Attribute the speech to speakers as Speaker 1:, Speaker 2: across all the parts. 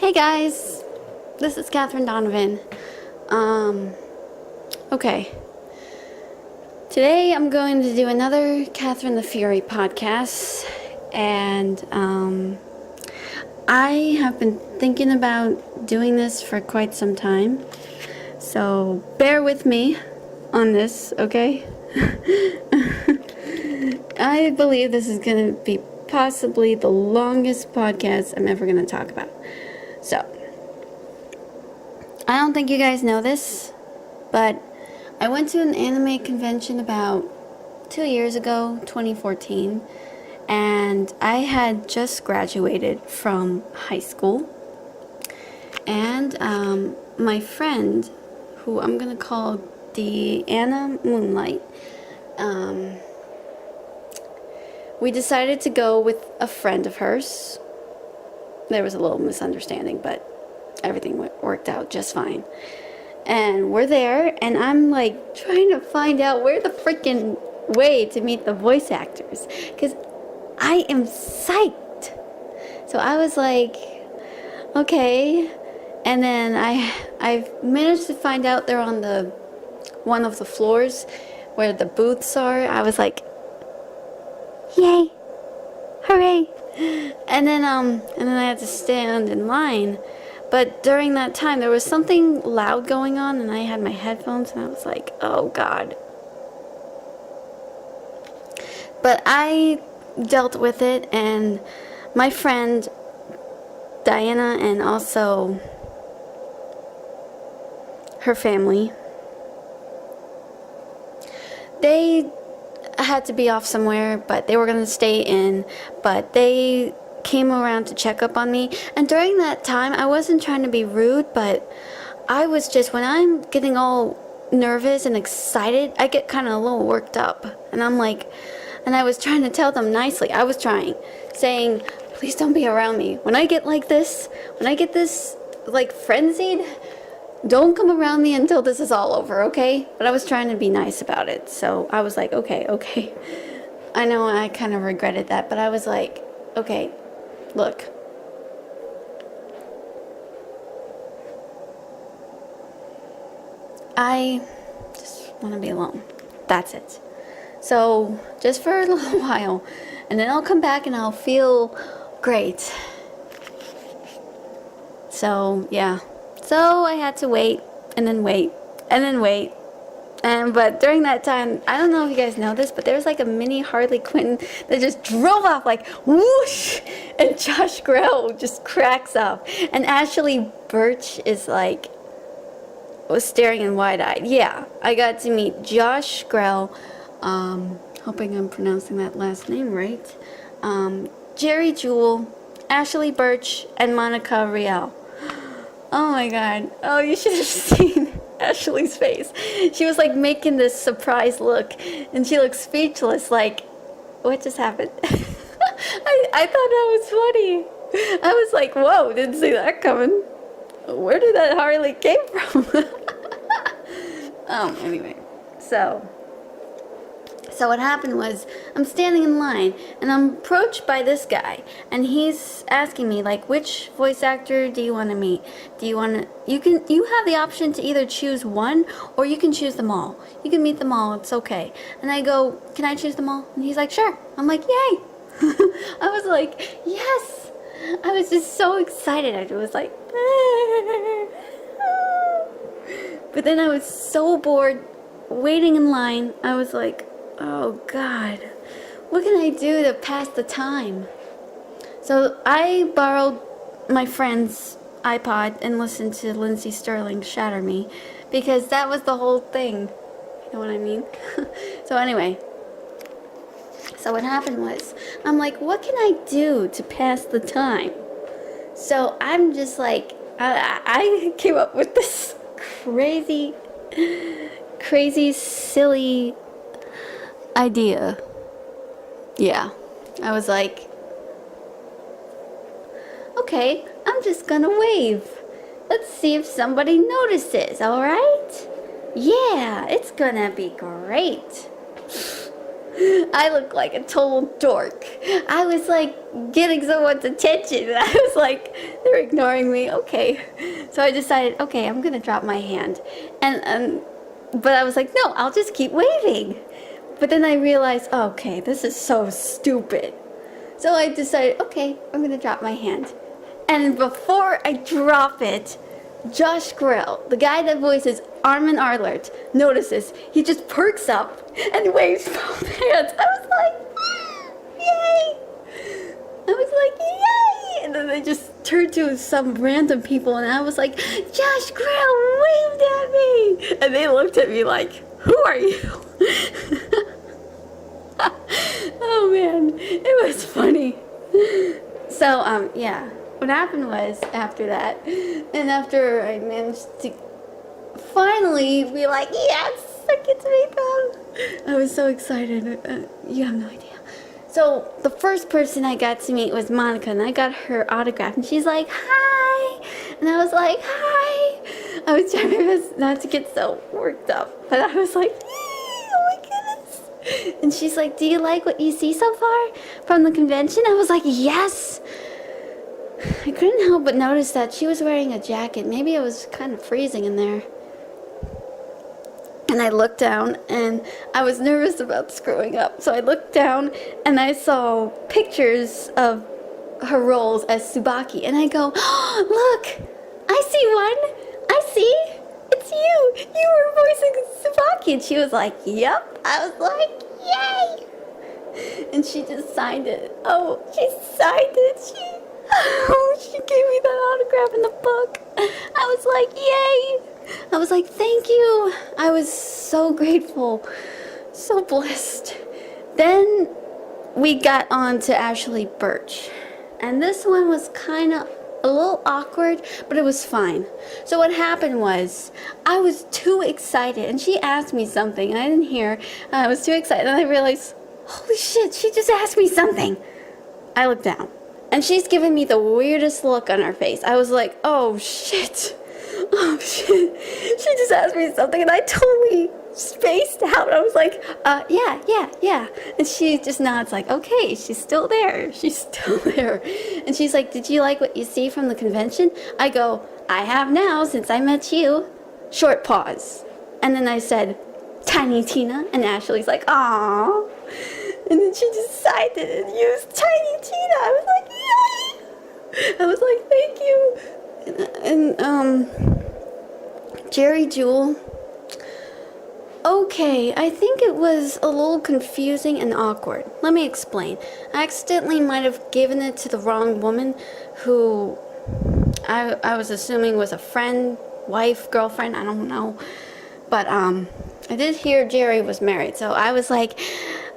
Speaker 1: Hey guys, this is Katherine Donovan. Okay. Today I'm going to do another Katherine the Fury podcast, and I have been thinking about doing this for quite some time, so bear with me on this, okay? I believe this is going to be possibly the longest podcast I'm ever going to talk about. So, I don't think you guys know this, but I went to an anime convention about 2 years ago, 2014, and I had just graduated from high school, and my friend, who I'm going to call Deanna Moonlight, we decided to go with a friend of hers. There was a little misunderstanding, but everything worked out just fine. And we're there, and I'm like trying to find out where the freaking way to meet the voice actors, because I am psyched. So I was like, okay. And then I managed to find out they're on the one of the floors where the booths are. I was like, yay, hooray. And then I had to stand in line. But during that time, there was something loud going on, and I had my headphones, and I was like, oh God. But I dealt with it, and my friend Diana, and also her family, they had to be off somewhere, but they were going to stay in, but they came around to check up on me. And during that time, I wasn't trying to be rude, but I was just, when I'm getting all nervous and excited, I get kind of a little worked up, and I'm like, and I was trying to tell them nicely, I was trying, saying, please don't be around me. When I get like this, when I get this like frenzied, don't come around me until this is all over, okay? But I was trying to be nice about it, so I was like, okay. I know I kind of regretted that, but I was like, okay, look. I just want to be alone. That's it. So, just for a little while, and then I'll come back and I'll feel great. So, yeah. So I had to wait, and then wait, and then wait. But during that time, I don't know if you guys know this, but there was like a mini Harley Quinn that just drove off like whoosh, and Josh Grelle just cracks up. And actually, Burch is like, was staring in wide-eyed. Yeah, I got to meet Josh Grelle, hoping I'm pronouncing that last name right, Jerry Jewell, Ashley Burch, and Monica Rial. Oh my God. Oh, you should have seen Ashley's face. She was like making this surprised look, and she looked speechless, like, what just happened? I thought that was funny. I was like, whoa, didn't see that coming. Where did that Harley came from? Anyway. So what happened was, I'm standing in line, and I'm approached by this guy, and he's asking me, like, which voice actor do you want to meet? Do you want to, you have the option to either choose one, or you can choose them all. You can meet them all, it's okay. And I go, can I choose them all? And he's like, sure. I'm like, yay! I was like, yes! I was just so excited. I was like, but then I was so bored, waiting in line. I was like, oh God, what can I do to pass the time? So I borrowed my friend's iPod and listened to Lindsey Sterling Shatter Me, because that was the whole thing. You know what I mean? So anyway, so what happened was, I'm like, what can I do to pass the time? So I'm just like, I came up with this crazy, silly idea. Yeah, I was like, okay, I'm just gonna wave. Let's see if somebody notices, alright? Yeah, it's gonna be great. I look like a total dork. I was like getting someone's attention. I was like, they're ignoring me. Okay. So I decided, okay, I'm gonna drop my hand. But I was like, no, I'll just keep waving. But then I realized, okay, this is so stupid. So I decided, okay, I'm gonna drop my hand. And before I drop it, Josh Grelle, the guy that voices Armin Arlert, notices. He just perks up and waves both hands. I was like, yay! I was like, yay! And then they just turned to some random people and I was like, Josh Grelle waved at me! And they looked at me like, who are you? Oh man, it was funny. So, yeah. What happened was, after that, and after I managed to finally be like, yes, I get to meet them, I was so excited. You have no idea. So, the first person I got to meet was Monica, and I got her autograph, and she's like, hi! And I was like, hi! I was trying my best not to get so worked up, but I was like, oh my goodness! And she's like, do you like what you see so far from the convention? I was like, yes! I couldn't help but notice that she was wearing a jacket. Maybe it was kind of freezing in there. And I looked down, and I was nervous about screwing up. So I looked down, and I saw pictures of her roles as Tsubaki. And I go, oh, look, I see one. I see. It's you. You were voicing Tsubaki. And she was like, yep. I was like, yay. And she just signed it. Oh, she signed it. She gave me that autograph in the book. I was like, yay! I was like, thank you. I was so grateful, so blessed. Then we got on to actually Burch. And this one was kind of a little awkward, but it was fine. So what happened was, I was too excited, and she asked me something, and I didn't hear. I was too excited, and I realized, holy shit, she just asked me something. I looked down. And she's giving me the weirdest look on her face. I was like, oh shit. Oh shit. She just asked me something and I totally spaced out. I was like, yeah. And she just nods like, okay, she's still there. She's still there. And she's like, did you like what you see from the convention? I go, I have now since I met you. Short pause. And then I said, Tiny Tina. And Ashley's like, aww. And then she just signed it and used Tiny Tina. I was like, yay! I was like, thank you. And Jerry Jewell. Okay, I think it was a little confusing and awkward. Let me explain. I accidentally might have given it to the wrong woman who I was assuming was a friend, wife, girlfriend, I don't know. But I did hear Jerry was married, so I was like,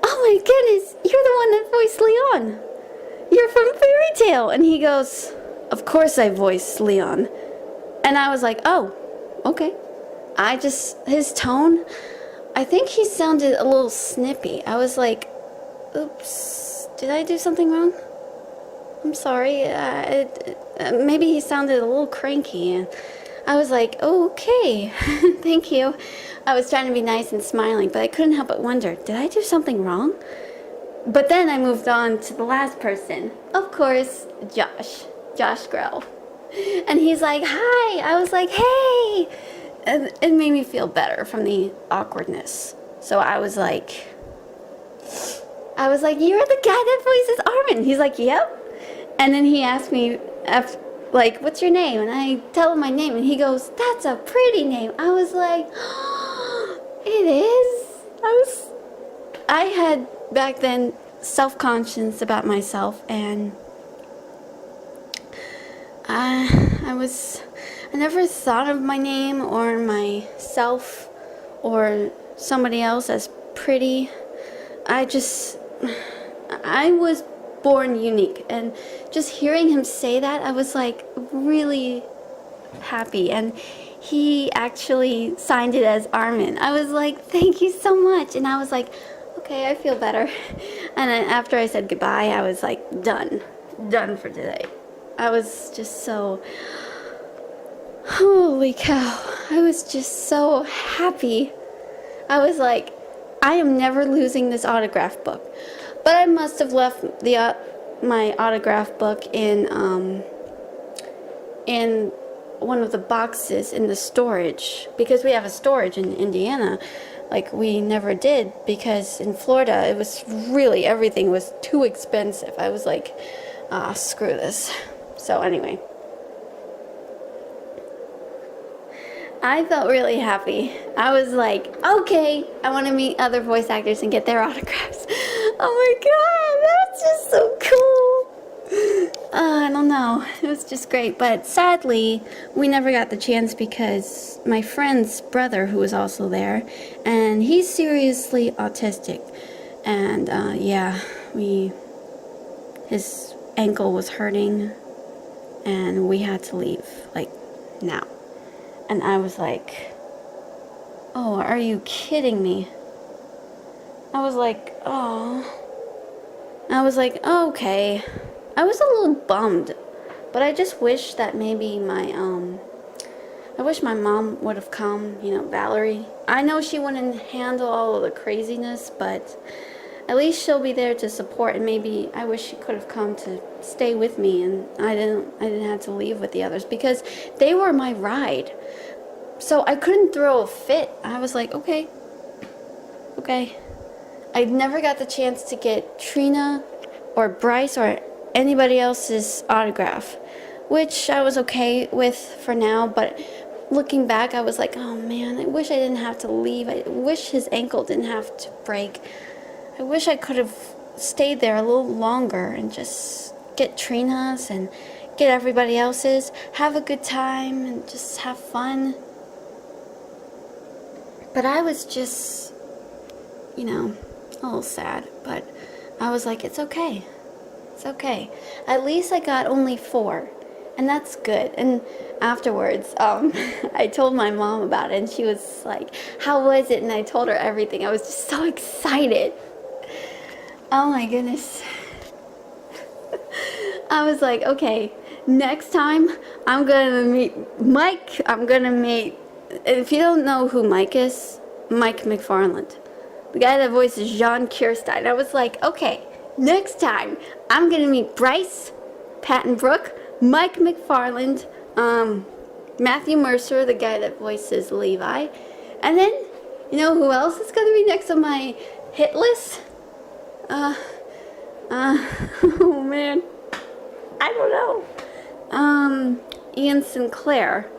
Speaker 1: oh my goodness, you're the one that voiced Leon. You're from Fairy Tale. And he goes, of course I voiced Leon. And I was like, oh, okay. His tone, I think he sounded a little snippy. I was like, oops, did I do something wrong? I'm sorry. Maybe he sounded a little cranky. And I was like, okay, thank you. I was trying to be nice and smiling, but I couldn't help but wonder, did I do something wrong? But then I moved on to the last person. Of course, Josh Grelle. And he's like, hi. I was like, hey. And it made me feel better from the awkwardness. So I was like, you're the guy that voices Armin. He's like, yep. And then he asked me, like, what's your name? And I tell him my name, and he goes, that's a pretty name. I was like, oh, it is. I had back then self-conscious about myself, and I never thought of my name or myself or somebody else as pretty. I was born unique, and just hearing him say that, I was like really happy. And he actually signed it as Armin. I was like, thank you so much. And I was like, okay, I feel better. And then after I said goodbye, I was like, done for today. I was just so, holy cow, I was just so happy. I was like, I am never losing this autograph book. But I must have left the my autograph book in one of the boxes in the storage, because we have a storage in Indiana. Like, we never did, because in Florida it was really, everything was too expensive. I was like, ah, screw this. So anyway, I felt really happy. I was like, okay, I want to meet other voice actors and get their autographs. Oh my god, that's just so cool. I don't know, it was just great. But sadly, we never got the chance because my friend's brother, who was also there, and he's seriously autistic. And yeah, his ankle was hurting, and we had to leave, like, now. And I was like, oh, are you kidding me? I was like, oh. I was like, oh, okay. I was a little bummed, but I just wish that maybe I wish my mom would have come, you know, Valerie. I know she wouldn't handle all of the craziness, but at least she'll be there to support, and maybe I wish she could have come to stay with me, and I didn't have to leave with the others, because they were my ride. So I couldn't throw a fit. I was like, okay. I never got the chance to get Trina or Bryce or anybody else's autograph, which I was okay with for now, but looking back, I was like, oh man, I wish I didn't have to leave. I wish his ankle didn't have to break. I wish I could have stayed there a little longer and just get Trina's and get everybody else's, have a good time and just have fun. But I was just, you know, a little sad, but I was like, it's okay. It's okay. At least I got only 4, and that's good. And afterwards, I told my mom about it, and she was like, how was it? And I told her everything. I was just so excited. Oh my goodness. I was like, okay, next time I'm gonna meet Mike. I'm gonna meet, if you don't know who Mike is, Mike McFarland, the guy that voices Jean Kirstein. I was like, okay, next time I'm gonna meet Bryce, Patton-Brook, Mike McFarland, Matthew Mercer, the guy that voices Levi, and then, you know who else is gonna be next on my hit list? Oh man, I don't know. Ian Sinclair.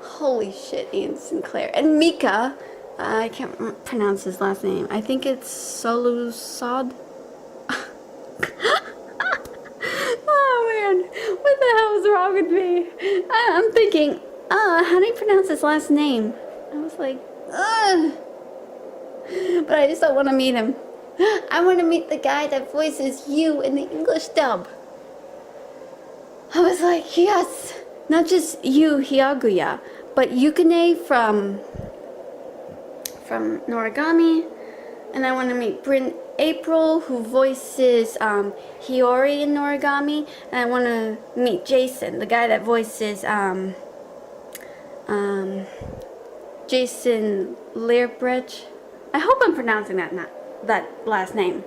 Speaker 1: Holy shit, Ian Sinclair. And Mika, I can't pronounce his last name. I think it's Solusod. Oh man, what the hell is wrong with me? I'm thinking, how do you pronounce his last name? I was like, ugh. But I just don't want to meet him. I want to meet the guy that voices you in the English dub. I was like, yes. Not just Yu Hyaguya, but Yukine from Noragami. And I want to meet Bryn April, who voices Hiyori in Noragami. And I want to meet Jason, the guy that voices Jason Learbrecht. I hope I'm pronouncing that last name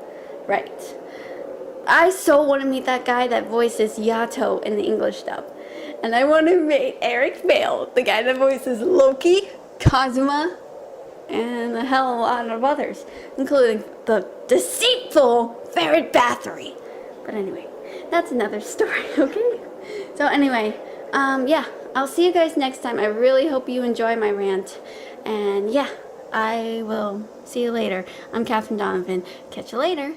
Speaker 1: right. I so want to meet that guy that voices Yato in the English dub. And I want to meet Eric Vale, the guy that voices Loki, Kazuma, and a hell of a lot of others, including the deceitful Ferret Bathory. But anyway, that's another story, okay? So anyway, yeah, I'll see you guys next time. I really hope you enjoy my rant. And yeah, I will see you later. I'm Katherine Donovan. Catch you later.